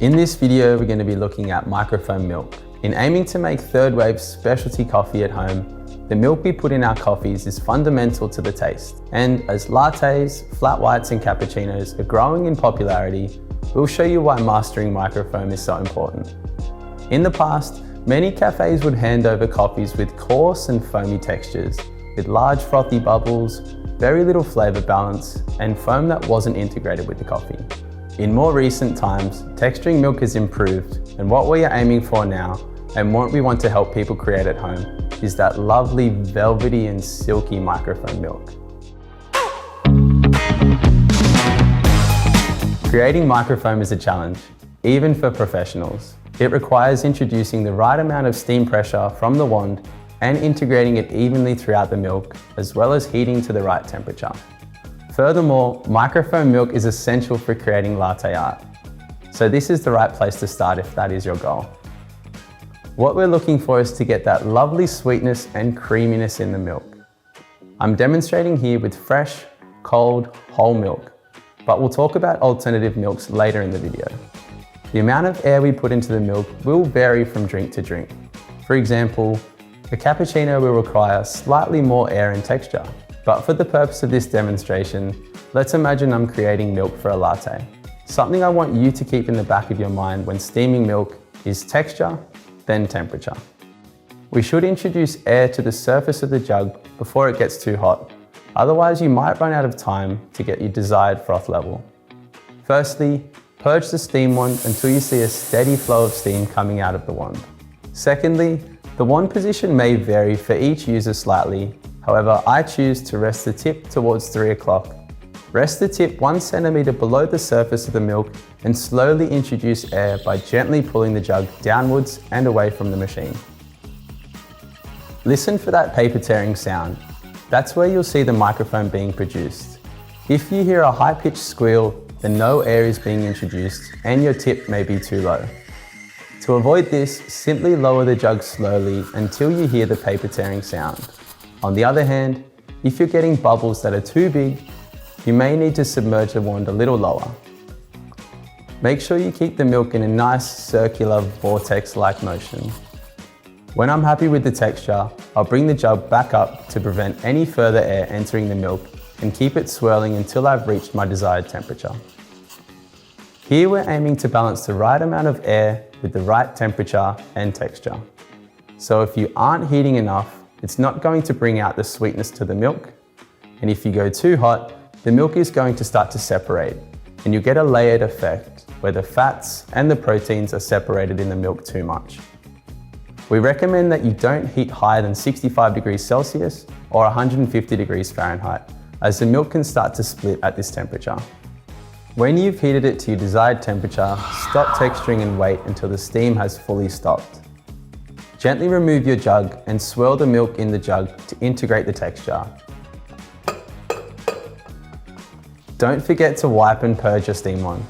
In this video, we're going to be looking at microfoam milk. In aiming to make third wave specialty coffee at home, the milk we put in our coffees is fundamental to the taste. And as lattes, flat whites and cappuccinos are growing in popularity, we'll show you why mastering microfoam is so important. In the past, many cafes would hand over coffees with coarse and foamy textures, with large frothy bubbles, very little flavor balance, and foam that wasn't integrated with the coffee. In more recent times, texturing milk has improved, and what we are aiming for now, and what we want to help people create at home, is that lovely velvety and silky microfoam milk. Creating microfoam is a challenge, even for professionals. It requires introducing the right amount of steam pressure from the wand and integrating it evenly throughout the milk, as well as heating to the right temperature. Furthermore, microfoam milk is essential for creating latte art. So this is the right place to start if that is your goal. What we're looking for is to get that lovely sweetness and creaminess in the milk. I'm demonstrating here with fresh, cold, whole milk, but we'll talk about alternative milks later in the video. The amount of air we put into the milk will vary from drink to drink. For example, a cappuccino will require slightly more air and texture. But for the purpose of this demonstration, let's imagine I'm creating milk for a latte. Something I want you to keep in the back of your mind when steaming milk is texture, then temperature. We should introduce air to the surface of the jug before it gets too hot. Otherwise, you might run out of time to get your desired froth level. Firstly, purge the steam wand until you see a steady flow of steam coming out of the wand. Secondly, the wand position may vary for each user slightly. However, I choose to rest the tip towards 3 o'clock. Rest the tip 1 centimeter below the surface of the milk and slowly introduce air by gently pulling the jug downwards and away from the machine. Listen for that paper tearing sound. That's where you'll see the microfoam being produced. If you hear a high-pitched squeal, then no air is being introduced and your tip may be too low. To avoid this, simply lower the jug slowly until you hear the paper tearing sound. On the other hand, if you're getting bubbles that are too big, you may need to submerge the wand a little lower. Make sure you keep the milk in a nice circular vortex-like motion. When I'm happy with the texture, I'll bring the jug back up to prevent any further air entering the milk and keep it swirling until I've reached my desired temperature. Here we're aiming to balance the right amount of air with the right temperature and texture. So if you aren't heating enough, it's not going to bring out the sweetness to the milk. And if you go too hot, the milk is going to start to separate and you get a layered effect where the fats and the proteins are separated in the milk too much. We recommend that you don't heat higher than 65 degrees Celsius or 150 degrees Fahrenheit, as the milk can start to split at this temperature. When you've heated it to your desired temperature, stop texturing and wait until the steam has fully stopped. Gently remove your jug and swirl the milk in the jug to integrate the texture. Don't forget to wipe and purge your steam wand.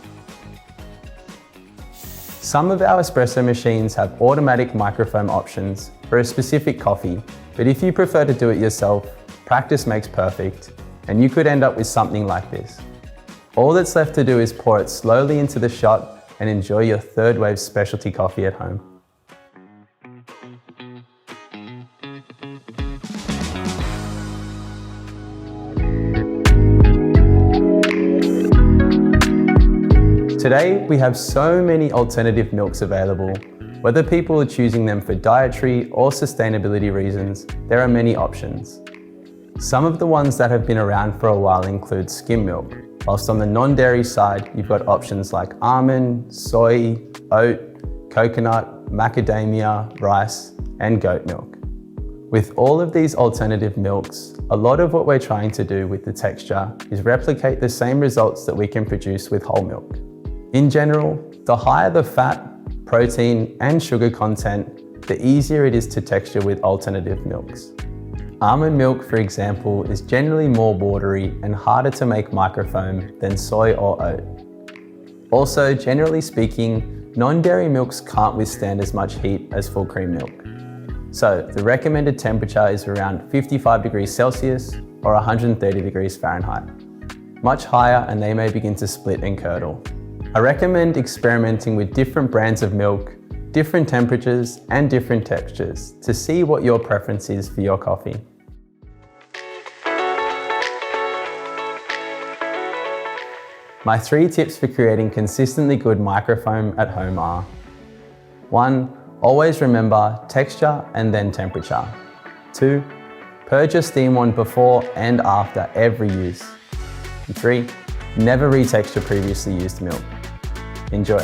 Some of our espresso machines have automatic microfoam options for a specific coffee, but if you prefer to do it yourself, practice makes perfect, and you could end up with something like this. All that's left to do is pour it slowly into the shot and enjoy your third wave specialty coffee at home. Today, we have so many alternative milks available. Whether people are choosing them for dietary or sustainability reasons, there are many options. Some of the ones that have been around for a while include skim milk, whilst on the non-dairy side, you've got options like almond, soy, oat, coconut, macadamia, rice, and goat milk. With all of these alternative milks, a lot of what we're trying to do with the texture is replicate the same results that we can produce with whole milk. In general, the higher the fat, protein, and sugar content, the easier it is to texture with alternative milks. Almond milk, for example, is generally more watery and harder to make microfoam than soy or oat. Also, generally speaking, non-dairy milks can't withstand as much heat as full cream milk. So the recommended temperature is around 55 degrees Celsius or 130 degrees Fahrenheit. Much higher and they may begin to split and curdle. I recommend experimenting with different brands of milk, different temperatures and different textures to see what your preference is for your coffee. My 3 tips for creating consistently good microfoam at home are: 1. Always remember texture and then temperature. 2. Purge your steam wand before and after every use. And 3. Never retexture previously used milk. Enjoy.